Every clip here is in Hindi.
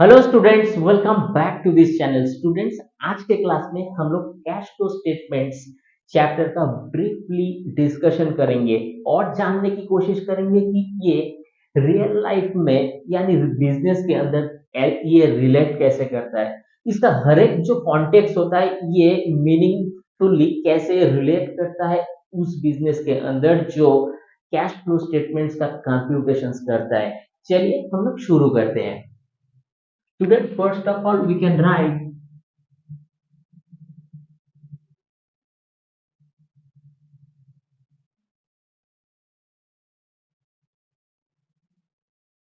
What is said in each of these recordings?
Hello students, welcome back to this channel. Students, आज के क्लास में हम लोग कैश फ्लो स्टेटमेंट्स चैप्टर का ब्रीफली डिस्कशन करेंगे और जानने की कोशिश करेंगे कि ये रियल लाइफ में यानी बिजनेस के अंदर ये रिलेट कैसे करता है। इसका हर एक जो कॉन्टेक्स्ट होता है ये मीनिंगफुली कैसे रिलेट करता है उस बिजनेस के अंदर जो कैश फ्लो स्टेटमेंट्स का कंप्यूटेशंस करता है। चलिए हम लोग शुरू करते हैं। Student, first of all, we can write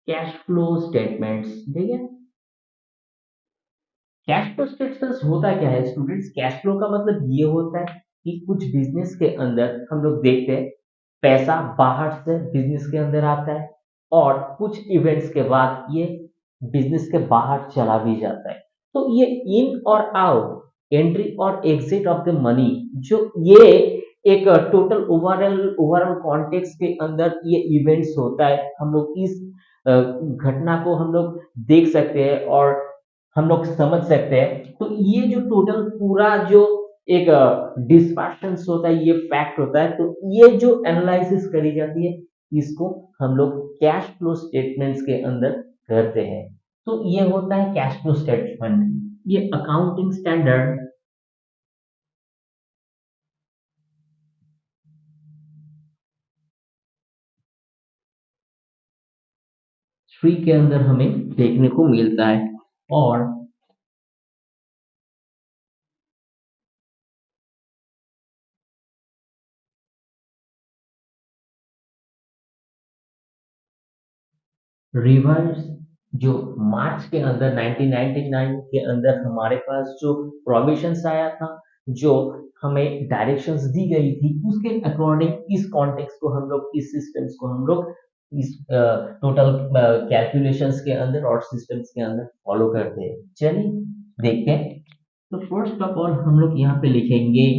cash flow statements. ठीक है, कैश फ्लो स्टेटमेंट्स होता क्या है स्टूडेंट्स? कैश फ्लो का मतलब ये होता है कि कुछ बिजनेस के अंदर हम लोग देखते हैं पैसा बाहर से बिजनेस के अंदर आता है और कुछ इवेंट्स के बाद ये बिजनेस के बाहर चला भी जाता है। तो ये इन और आउट, एंट्री और एग्जिट ऑफ द मनी, जो ये एक टोटल ओवरऑल ओवरऑल कॉन्टेक्स्ट के अंदर ये इवेंट्स होता है। हम लोग इस घटना को हम लोग देख सकते हैं और हम लोग समझ सकते हैं। तो ये जो टोटल पूरा जो एक डिस्पर्शंस होता है, ये फैक्ट होता है। तो ये जो एनालिसिस करी जाती है इसको हम लोग कैश फ्लो स्टेटमेंट्स के अंदर करते हैं। तो ये होता है कैश फ्लो स्टेटमेंट। ये अकाउंटिंग स्टैंडर्ड 3 के अंदर हमें देखने को मिलता है। और रिवर्स जो मार्च के अंदर 1999 के अंदर हमारे पास जो प्रोविजंस आया था, जो हमें डायरेक्शंस दी गई थी, उसके अकॉर्डिंग इस कॉन्टेक्स्ट को हम लोग, इस सिस्टम्स को हम लोग इस टोटल कैलकुलेशंस के अंदर और सिस्टम्स के अंदर फॉलो करते हैं। चलिए देखते हैं। तो फर्स्ट ऑफ ऑल हम लोग यहाँ पे लिखेंगे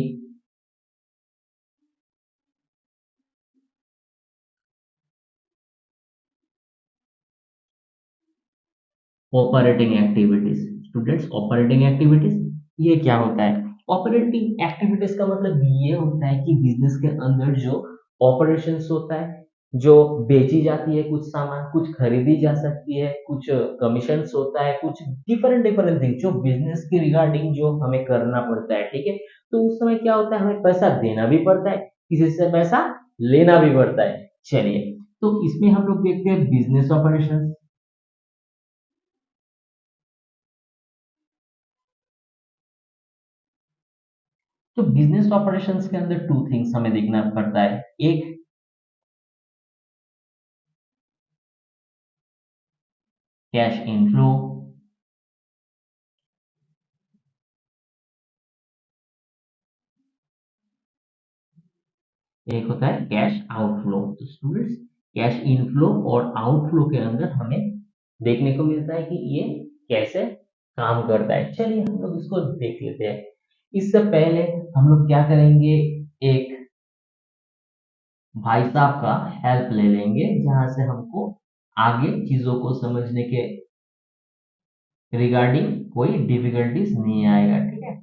operating activities. Students, operating activities ये क्या होता है? ऑपरेटिंग एक्टिविटीज का मतलब ये होता है कि बिजनेस के अंदर जो ऑपरेशंस होता है, जो बेची जाती है कुछ सामान, कुछ खरीदी जा सकती है, कुछ कमीशंस होता है, कुछ डिफरेंट डिफरेंट थिंग जो बिजनेस के रिगार्डिंग जो हमें करना पड़ता है। ठीक है, तो उस समय क्या होता है, हमें पैसा देना भी पड़ता है, किसी से पैसा लेना भी पड़ता है। चलिए, तो इसमें हम लोग देखते हैं बिजनेस ऑपरेशन। तो बिजनेस ऑपरेशंस के अंदर टू थिंग्स हमें देखना पड़ता है। एक कैश इनफ्लो, एक होता है कैश आउटफ्लो। तो स्टूडेंट्स, कैश इनफ्लो और आउटफ्लो के अंदर हमें देखने को मिलता है कि ये कैसे काम करता है। चलिए हम लोग इसको देख लेते हैं। इससे पहले हम लोग क्या करेंगे, एक भाई साहब का हेल्प ले लेंगे जहां से हमको आगे चीजों को समझने के रिगार्डिंग कोई डिफिकल्टीज नहीं आएगा। ठीक है,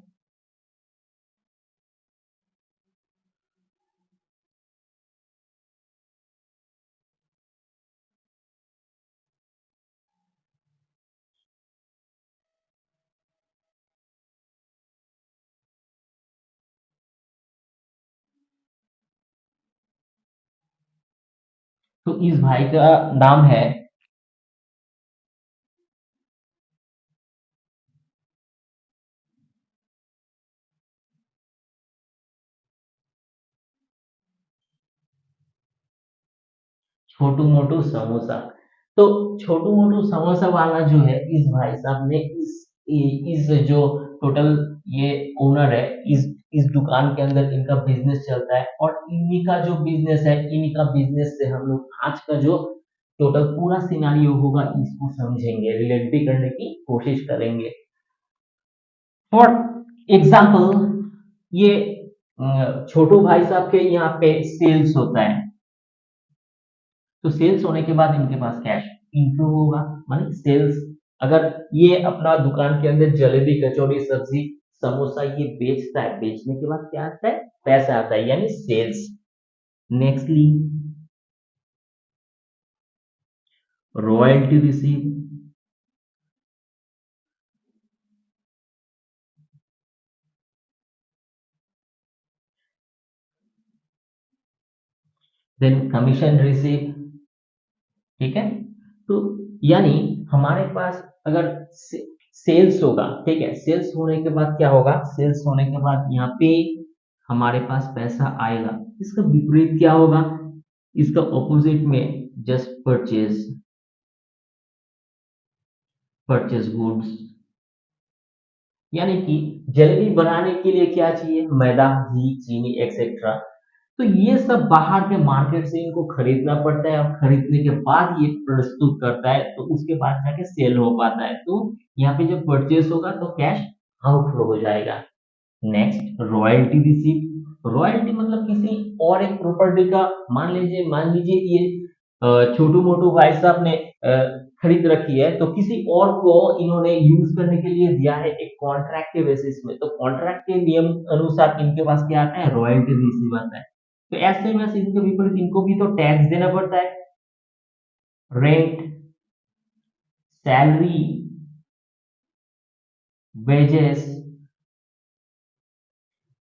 तो इस भाई का नाम है छोटू मोटू समोसा। तो छोटू मोटू समोसा वाला जो है, इस भाई साहब ने इस जो टोटल ये ओनर है, इस दुकान के अंदर इनका बिजनेस चलता है और इन्हीं का जो बिजनेस है, इन्हीं का बिजनेस से हम लोग आज का जो टोटल पूरा सिनारियो होगा इसको समझेंगे, रिलेट भी करने की कोशिश करेंगे। फॉर एग्जाम्पल, ये छोटू भाई साहब के यहाँ पे सेल्स होता है। तो सेल्स होने के बाद इनके पास कैश इनफ्लो होगा, माने सेल्स अगर ये अपना दुकान के अंदर जलेबी, कचौड़ी, सब्जी, समोसा ये बेचता है, बेचने के बाद क्या आता है? पैसा आता है, यानी sales. Nextly royalty receive. Then commission receive. ठीक है, तो यानी हमारे पास अगर सेल्स होगा, ठीक है, सेल्स होने के बाद क्या होगा? सेल्स होने के बाद यहाँ पे हमारे पास पैसा आएगा। इसका विपरीत क्या होगा? इसका ऑपोजिट में जस्ट परचेज, परचेज गुड्स। यानी कि जलेबी बनाने के लिए क्या चाहिए? मैदा, घी, चीनी, एक्सेट्रा। तो ये सब बाहर के मार्केट से इनको खरीदना पड़ता है, और खरीदने के बाद ये प्रस्तुत करता है, तो उसके बाद जाके सेल हो पाता है। तो यहाँ पे जब परचेस होगा तो कैश आउटफ्लो हो जाएगा। Next royalty receive. रॉयल्टी मतलब किसी और एक प्रॉपर्टी का, मान लीजिए ये छोटू मोटू भाई साहब ने खरीद रखी है, तो किसी और को इन्होंने यूज करने के लिए दिया है एक कॉन्ट्रैक्ट के बेसिस में, तो कॉन्ट्रैक्ट के नियम अनुसार इनके पास क्या आता है? रॉयल्टी रिसीव आता है। तो ऐसे में इनके विपरीत इनको भी तो टैक्स देना पड़ता है। रेंट, सैलरी, वेजेस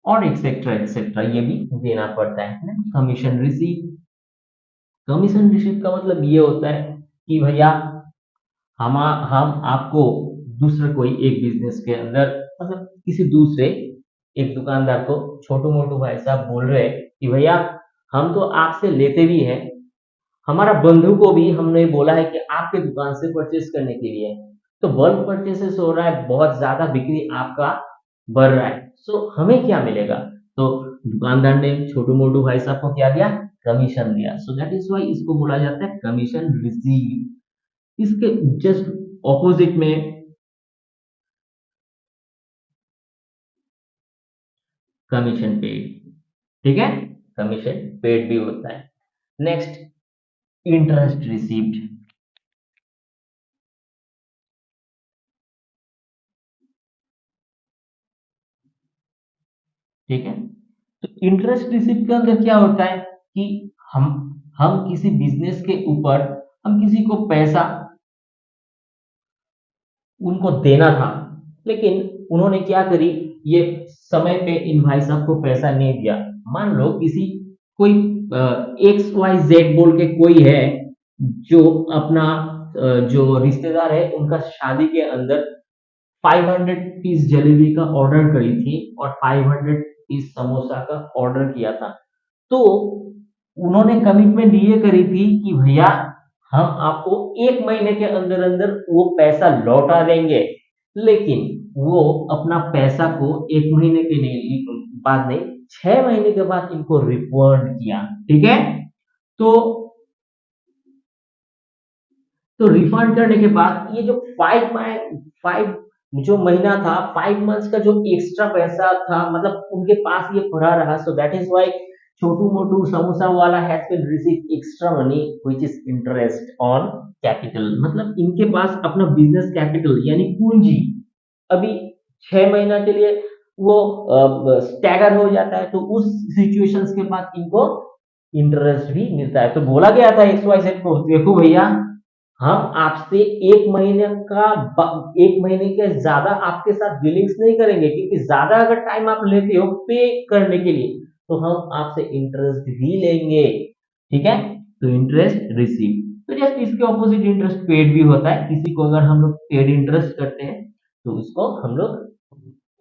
और एक्सेट्रा एक्सेट्रा ये भी देना पड़ता है। Commission receive. कमीशन रिसीव का मतलब ये होता है कि भैया हम आपको दूसरे कोई एक बिजनेस के अंदर, मतलब किसी दूसरे एक दुकानदार को छोटू मोटू भाई साहब बोल रहे हैं कि भैया हम तो आपसे लेते भी हैं, हमारा बंधु को भी हमने बोला है कि आपके दुकान से परचेस करने के लिए, तो बल्क परचेसेस हो रहा है, बहुत ज्यादा बिक्री आपका बढ़ रहा है, सो हमें क्या मिलेगा? तो दुकानदार ने छोटू मोटू भाई साहब को क्या दिया? कमीशन दिया। सो दैट इज वाई इसको बोला जाता है कमीशन रिसीव। इसके जस्ट ऑपोजिट में कमीशन पेड। ठीक है, कमीशन पेड भी होता है। Next interest received. ठीक है, तो इंटरेस्ट रिसिप्ट के अंदर क्या होता है कि हम हम किसी बिजनेस के ऊपर हम किसी को पैसा उनको देना था, लेकिन उन्होंने क्या करी, ये समय पे इन भाई साहब को पैसा नहीं दिया। मान लो किसी कोई एक्स वाई जेड बोल के कोई है, जो अपना जो रिश्तेदार है उनका शादी के अंदर 500 पीस जलेबी का ऑर्डर करी थी और 500 पीस समोसा का ऑर्डर किया था। तो उन्होंने कमिटमेंट ये करी थी कि भैया हम आपको 1 महीने के अंदर अंदर वो पैसा लौटा देंगे, लेकिन वो अपना पैसा को 1 महीने के नहीं बाद नहीं, 6 महीने के बाद इनको रिफंड किया। ठीक है, तो रिफंड करने के बाद ये जो 5 जो महीना था, 5 मंथ्स का जो एक्स्ट्रा पैसा था, मतलब उनके पास ये पड़ा रहा। So that is why Chhotu Motu samosa वाला has been receive extra money which is interest on capital. मतलब इनके पास अपना बिजनेस कैपिटल यानी पूंजी अभी 6 महीना के लिए वो स्टैगर हो जाता है, तो उस सिचुएशंस के बाद इनको इंटरेस्ट भी मिलता है। तो बोला गया था एक्स वाई जेड को, देखो भैया हम आपसे 1 महीने का 1 महीने के ज्यादा आपके साथ डीलिंग्स नहीं करेंगे, क्योंकि ज्यादा अगर टाइम आप लेते हो पे करने के लिए, तो हम आपसे इंटरेस्ट भी लेंगे। ठीक है, तो इंटरेस्ट रिसीव। तो जस्ट इसके ऑपोजिट इंटरेस्ट पेड भी होता है। किसी को अगर हम लोग पेड इंटरेस्ट करते हैं, तो उसको हम लोग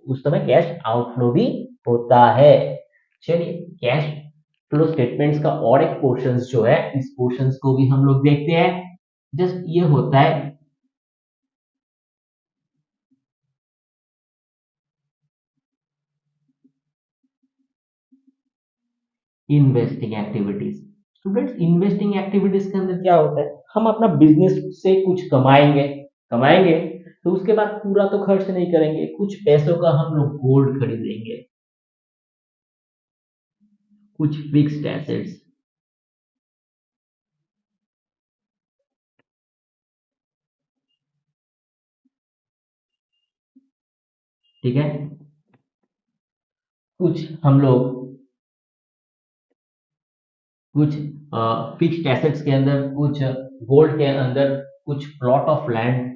उस समय कैश आउटफ्लो भी होता है। चलिए, कैश फ्लो स्टेटमेंट्स का और एक पोर्शंस जो है, इस पोर्शंस को भी हम लोग देखते हैं। जस्ट ये होता है investing activities. Students, investing activities के अंदर क्या होता है? हम अपना बिजनेस से कुछ कमाएंगे, कमाएंगे तो उसके बाद पूरा तो खर्च नहीं करेंगे, कुछ पैसों का हम लोग गोल्ड खरीदेंगे, कुछ फिक्स्ड एसेट्स। ठीक है। कुछ हम लोग कुछ फिक्स्ड एसेट्स के अंदर, कुछ गोल्ड के अंदर, कुछ प्लॉट ऑफ लैंड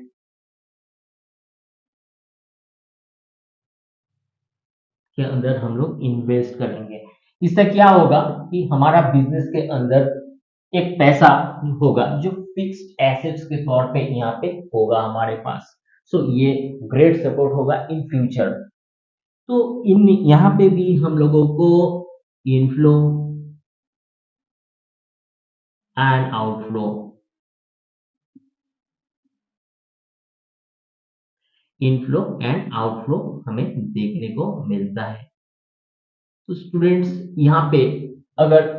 के अंदर हम लोग इन्वेस्ट करेंगे। इससे क्या होगा कि हमारा बिजनेस के अंदर एक पैसा होगा जो फिक्स्ड एसेट्स के तौर पे यहाँ पे होगा हमारे पास। सो ये ग्रेट सपोर्ट होगा इन फ्यूचर। तो इन यहाँ पे भी हम लोगों को inflow and outflow, inflow and outflow हमें देखने को मिलता है। तो स्टूडेंट्स यहाँ पे अगर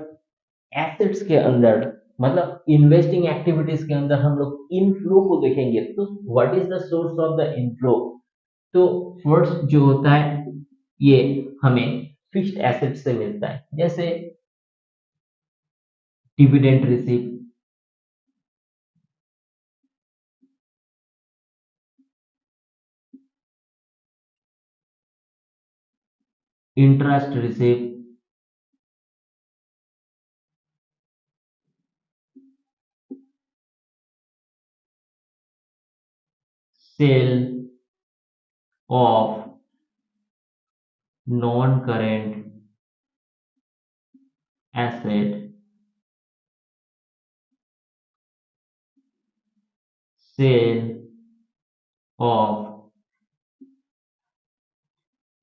एसेट्स के अंदर मतलब इन्वेस्टिंग एक्टिविटीज के अंदर हम लोग इनफ्लो को देखेंगे तो what is the source of the inflow. तो फर्स्ट जो होता है ये हमें फिक्स्ड एसेट से मिलता है, जैसे dividend receive, interest receive, sale of non current asset, sale of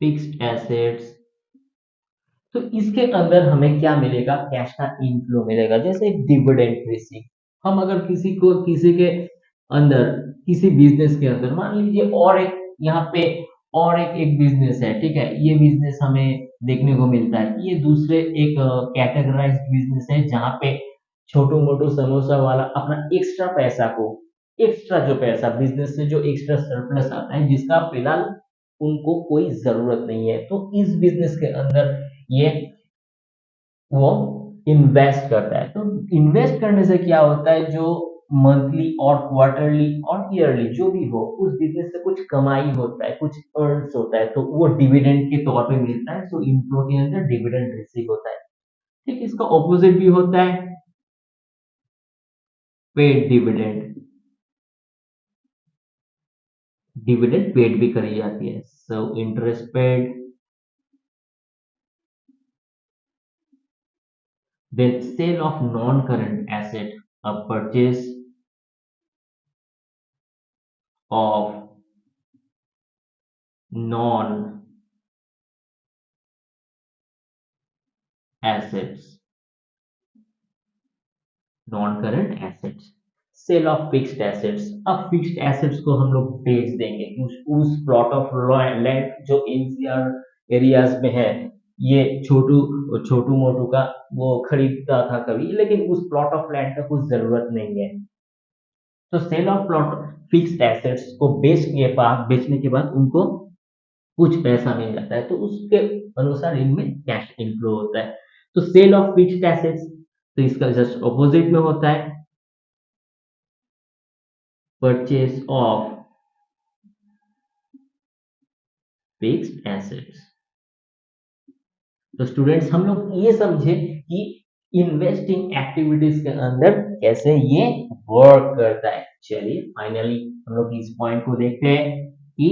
fixed assets. तो इसके अंदर हमें क्या मिलेगा, कैश का इनफ्लो मिलेगा, जैसे डिविडेंड रिसीव। हम अगर किसी के अंदर किसी बिजनेस के अंदर मान लीजिए और एक यहाँ पे और एक बिजनेस है, ठीक है, ये बिजनेस हमें देखने को मिलता है, ये दूसरे एक कैटेगराइज्ड बिजनेस है जहाँ पे छोटू मोटू समोसा वाला अपना एक्स्ट्रा पैसा को, एक्स्ट्रा जो पैसा बिजनेस से जो एक्स्ट्रा सरप्लस आता है जिसका फिलहाल उनको कोई जरूरत नहीं है, तो इस बिजनेस के अंदर ये वो इन्वेस्ट करता है। तो इन्वेस्ट करने से क्या होता है, जो मंथली और क्वार्टरली और ईयरली जो भी हो उस बिजनेस से कुछ कमाई होता है, कुछ अर्न्स होता है, तो वो डिविडेंड के तौर पे मिलता है। सो इनफ्लो के अंदर डिविडेंड रिसीव होता है। ठीक, इसका ऑपोजिट भी होता है, पेड डिविडेंड, डिविडेंड पेड भी करी जाती है। So interest paid, then sale of non current asset, a purchase of non assets, non current assets, sale of fixed assets. अब फिक्स्ड एसेट्स को हम लोग बेच देंगे, उस प्लॉट ऑफ लैंड जो एनसीआर एरियाज में है, ये छोटू छोटू मोटू का वो खरीदता था कभी, लेकिन उस प्लॉट ऑफ लैंड का कुछ जरूरत नहीं है। तो sale of plot fixed assets को बेचने के बाद उनको कुछ पैसा मिल जाता है, तो उसके अनुसार इनमें कैश इनफ्लो होता है। तो सेल ऑफ फिक्स्ड एसेट्स, तो इसका जस्ट ऑपोजिट में होता है परचेज ऑफ फिक्स्ड एसेट्स। तो स्टूडेंट्स हम लोग ये समझे कि इन्वेस्टिंग एक्टिविटीज के अंदर कैसे ये वर्क करता है। चलिए फाइनली हम लोग इस पॉइंट को देखते हैं कि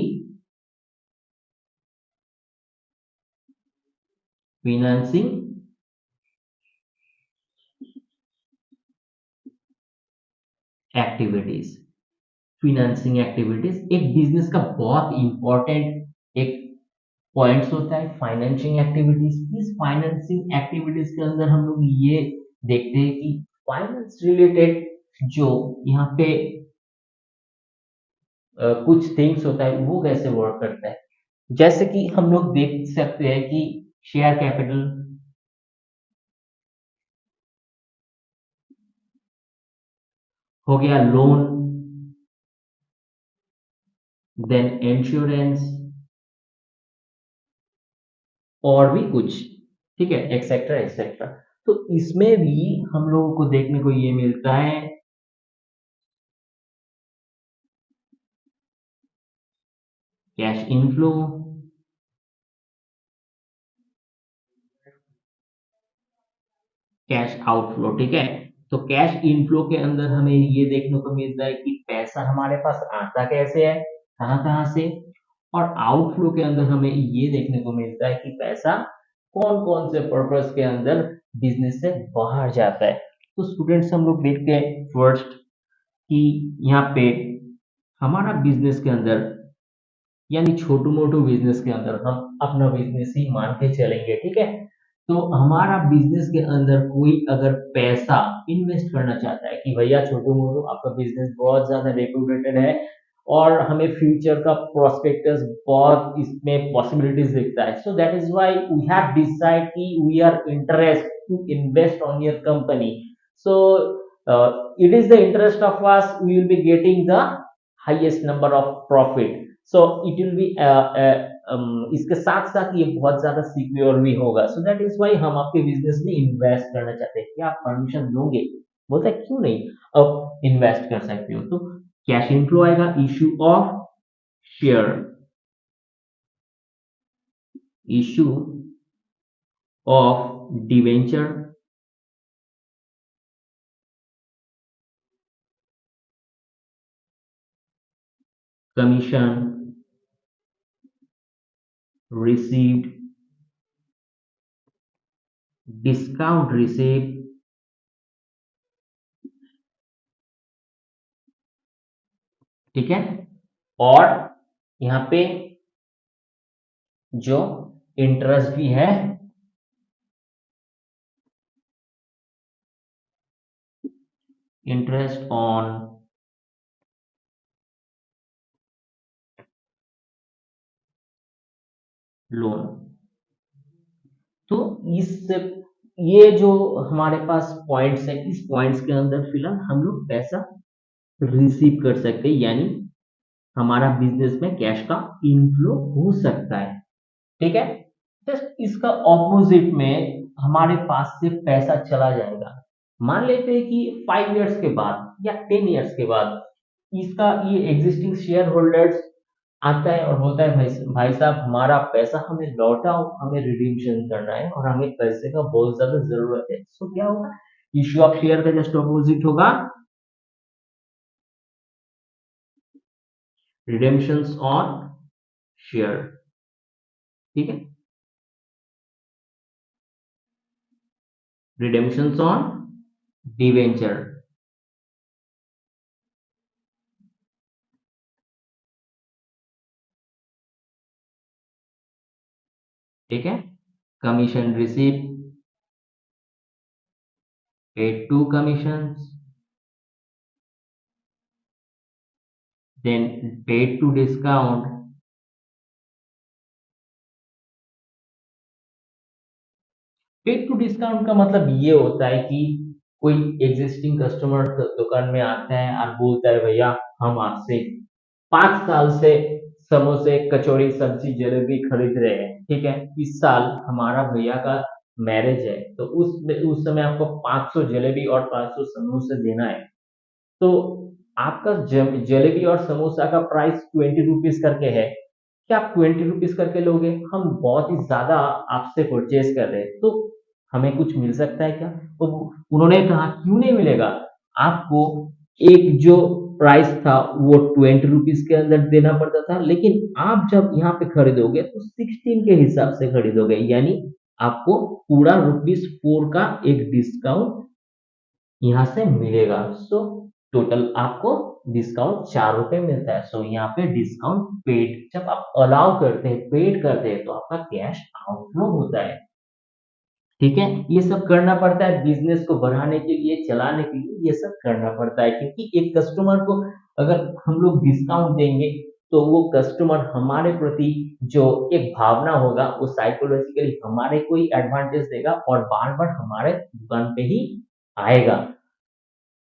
फिनेंसिंग एक्टिविटीज, फिनेंसिंग एक्टिविटीज एक बिजनेस का बहुत इंपॉर्टेंट एक पॉइंट्स होता है फाइनेंसिंग एक्टिविटीज। इस फाइनेंसिंग एक्टिविटीज के अंदर हम लोग ये देखते हैं कि फाइनेंस रिलेटेड जो यहाँ पे कुछ थिंग्स होता है वो कैसे वर्क करता है। जैसे कि हम लोग देख सकते हैं कि शेयर कैपिटल हो गया, लोन, देन इंश्योरेंस और भी कुछ, ठीक है, एक्सेट्रा एक्सेट्रा। तो इसमें भी हम लोगों को देखने को ये मिलता है कैश इनफ्लो, कैश आउटफ्लो, ठीक है। तो कैश इनफ्लो के अंदर हमें ये देखने को मिलता है कि पैसा हमारे पास आता कैसे है, कहाँ कहाँ से। और आउटफ्लो के अंदर हमें ये देखने को मिलता है कि पैसा कौन कौन से पर्पस के अंदर बिजनेस से बाहर जाता है। तो स्टूडेंट्स हम लोग देखते हैं फर्स्ट कि यहाँ पे हमारा बिजनेस के अंदर, यानी छोटू मोटू बिजनेस के अंदर हम अपना बिजनेस ही मान के चलेंगे, ठीक है। तो हमारा बिजनेस के अंदर कोई अगर पैसा इन्वेस्ट करना चाहता है कि भैया छोटू मोटू आपका बिजनेस बहुत ज्यादा रेपुटेटेड है और हमें फ्यूचर का प्रोस्पेक्टस बहुत इसमें पॉसिबिलिटीज दिखता है, so that is why we have decide कि we are interest to invest on your company. So it is the interest of us, we will be getting the highest number of profit, so it will be इसके साथ साथ ये बहुत ज्यादा सिक्योर भी होगा, सो दैट इज वाई हम आपके बिजनेस में इन्वेस्ट करना चाहते हैं। क्या आप परमिशन दोगे? बोलता है क्यों नहीं, अब इन्वेस्ट कर सकते हो। तो कैश इनफ्लो आएगा, issue of share, issue of debenture, commission received, discount receive, ठीक है। और यहाँ पे जो इंटरेस्ट भी है, इंटरेस्ट ऑन लोन। तो इस ये जो हमारे पास पॉइंट्स है, इस पॉइंट्स के अंदर फिलहाल हम लोग पैसा रिसीव कर सकते हैं, यानी हमारा बिजनेस में कैश का इनफ्लो हो सकता है, ठीक है। जस्ट इसका ऑपोजिट में हमारे पास से पैसा चला जाएगा। मान लेते हैं कि 5 इयर्स के बाद या 10 इयर्स के बाद इसका ये एग्जिस्टिंग शेयर होल्डर्स आता है और बोलता है, भाई भाई साहब हमारा पैसा हमें लौटाओ, हमें रिडीम्शन करना है और हमें पैसे का बहुत ज्यादा जरूरत है। सो क्या होगा, इश्यू ऑफ शेयर का जस्ट ऑपोजिट होगा रिडेम्पशंस ऑन शेयर, ठीक है। रिडेम्पशंस ऑन डिवेंचर, ठीक है। Commission receive, paid two commissions, then paid to discount, paid to discount का मतलब ये होता है कि कोई एग्जिस्टिंग कस्टमर दुकान में आता है और बोलता है, भैया हम आपसे 5 साल से समोसे कचौड़ी सब्जी जलेबी खरीद रहे हैं, ठीक है। इस साल हमारा भैया का मैरिज है, तो उस समय आपको 500 जलेबी और 500 समोसे देना है। तो आपका जलेबी और समोसा का प्राइस 20 रुपीज करके है, क्या आप 20 रुपीज करके लोगे? हम बहुत ही ज्यादा आपसे परचेज कर रहे हैं, तो हमें कुछ मिल सकता है क्या? तो उन्होंने कहा क्यों नहीं मिलेगा, आपको एक जो प्राइस था वो 20 रुपीज के अंदर देना पड़ता था, लेकिन आप जब यहाँ पे खरीदोगे तो 16 के हिसाब से खरीदोगे, यानी आपको पूरा ₹4 का एक डिस्काउंट यहाँ से मिलेगा। सो टोटल आपको डिस्काउंट ₹4 मिलता है। सो यहाँ पे डिस्काउंट पेड, जब आप अलाउ करते हैं, पेड करते हैं, तो आपका कैश आउटफ्लो होता है, ठीक है। ये सब करना पड़ता है बिजनेस को बढ़ाने के लिए, चलाने के लिए, ये सब करना पड़ता है, क्योंकि एक कस्टमर को अगर हम लोग डिस्काउंट देंगे तो वो कस्टमर हमारे प्रति जो एक भावना होगा वो साइकोलॉजिकली हमारे को ही एडवांटेज देगा और बार बार हमारे दुकान पे ही आएगा,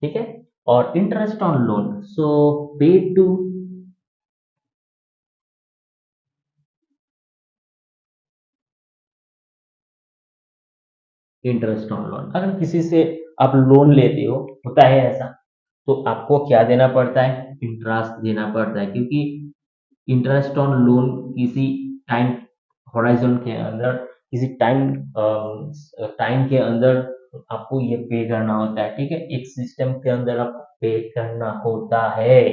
ठीक है। और interest on loan, so paid to interest on loan, अगर किसी से आप लोन लेते हो, होता है ऐसा, तो आपको क्या देना पड़ता है? इंटरेस्ट देना पड़ता है, क्योंकि इंटरेस्ट ऑन लोन किसी टाइम होराइजन के अंदर, किसी टाइम टाइम के अंदर आपको ये पे करना होता है, ठीक है, एक सिस्टम के अंदर आपको पे करना होता है।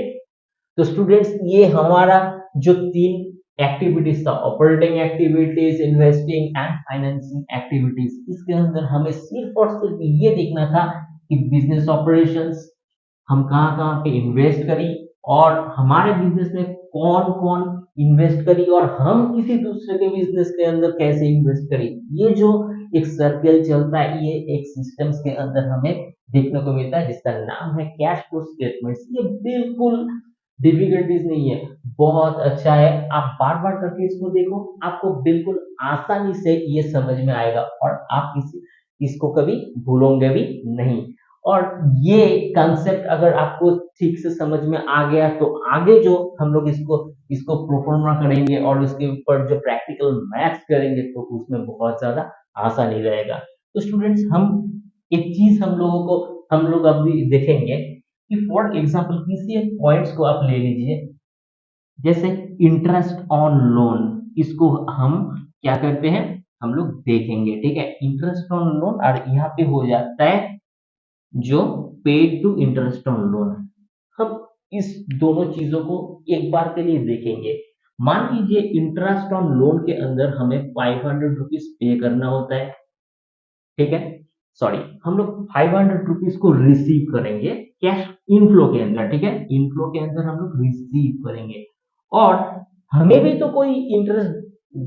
तो स्टूडेंट्स ये हमारा जो तीन एक्टिविटीज था, operating activities, investing and financing activities, इसके अंदर हमें सिर्फ और सिर्फ ये देखना था कि बिजनेस ऑपरेशंस हम कहाँ कहाँ पे इन्वेस्ट करी और हमारे बिजनेस में कौन कौन इन्वेस्ट करी और हम किसी दूसरे के बिजनेस के अंदर कैसे इन्वेस्ट करी। ये जो एक सर्कल चलता है, ये एक सिस्टम्स के अंदर हमें देखने को मिलता है जिसका नाम है कैश फ्लो स्टेटमेंट्स। ये बिल्कुल डिफिकल्टीज नहीं है, बहुत अच्छा है। आप बार बार करके इसको देखो, आपको बिल्कुल आसानी से ये समझ में आएगा और आप इसको कभी भूलोगे भी नहीं। और ये कंसेप्ट अगर आपको ठीक से समझ में आ गया तो आगे जो हम लोग इसको इसको प्रोफॉर्मा करेंगे और उसके ऊपर जो प्रैक्टिकल मैथ्स करेंगे तो उसमें बहुत ज्यादा आसानी रहेगा। तो स्टूडेंट्स हम एक चीज हम लोग अभी देखेंगे कि फॉर एग्जांपल किसी एक पॉइंट्स को आप ले लीजिए, जैसे इंटरेस्ट ऑन लोन, इसको हम क्या करते हैं, हम लोग देखेंगे, ठीक है, इंटरेस्ट ऑन लोन और यहाँ पे हो जाता है जो paid to interest on loan है। हम इस दोनों चीजों को एक बार के लिए देखेंगे। मान लीजिए इंटरेस्ट ऑन लोन के अंदर हमें 500 रुपीज पे करना होता है, ठीक है, सॉरी, हम लोग 500 रुपीज को रिसीव करेंगे कैश इनफ्लो के अंदर, ठीक है, इनफ्लो के अंदर हम लोग रिसीव करेंगे और हमें भी तो कोई इंटरेस्ट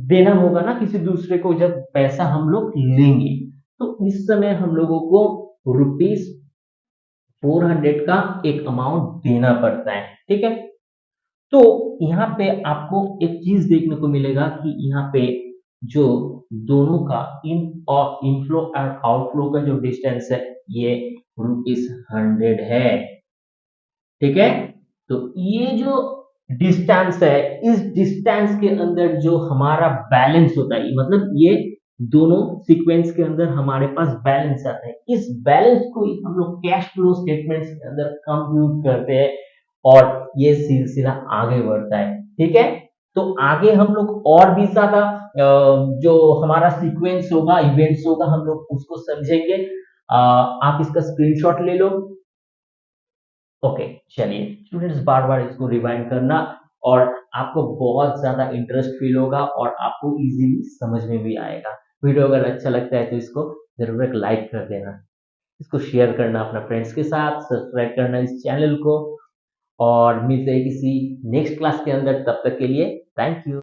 देना होगा ना किसी दूसरे को जब पैसा हम लोग लेंगे। तो इस समय हम लोगों को रुपीज 400 का एक अमाउंट देना पड़ता है, ठीक है। तो यहाँ पे आपको एक चीज देखने को मिलेगा कि यहाँ पे जो दोनों का इन और इनफ्लो और आउटफ्लो का जो डिस्टेंस है ये रुपीज 100 है, ठीक है। तो ये जो डिस्टेंस है, इस डिस्टेंस के अंदर जो हमारा बैलेंस होता है, मतलब ये दोनों सीक्वेंस के अंदर हमारे पास बैलेंस आता है, इस बैलेंस को ही हम लोग कैश फ्लो स्टेटमेंट्स के अंदर कंप्यूट करते हैं और ये सिलसिला आगे बढ़ता है, ठीक है। तो आगे हम लोग और भी ज्यादा जो हमारा सीक्वेंस होगा, इवेंट्स होगा, हम लोग उसको समझेंगे। आप इसका स्क्रीनशॉट ले लो। ओके, चलिए स्टूडेंट्स बार बार इसको रिवाइंड करना और आपको बहुत ज्यादा इंटरेस्ट फील होगा और आपको इजीली समझ में भी आएगा। वीडियो अगर अच्छा लगता है तो इसको जरूर एक लाइक कर देना, इसको शेयर करना अपना फ्रेंड्स के साथ, सब्सक्राइब करना इस चैनल को और मिलते हैं किसी नेक्स्ट क्लास के अंदर। तब तक के लिए थैंक यू।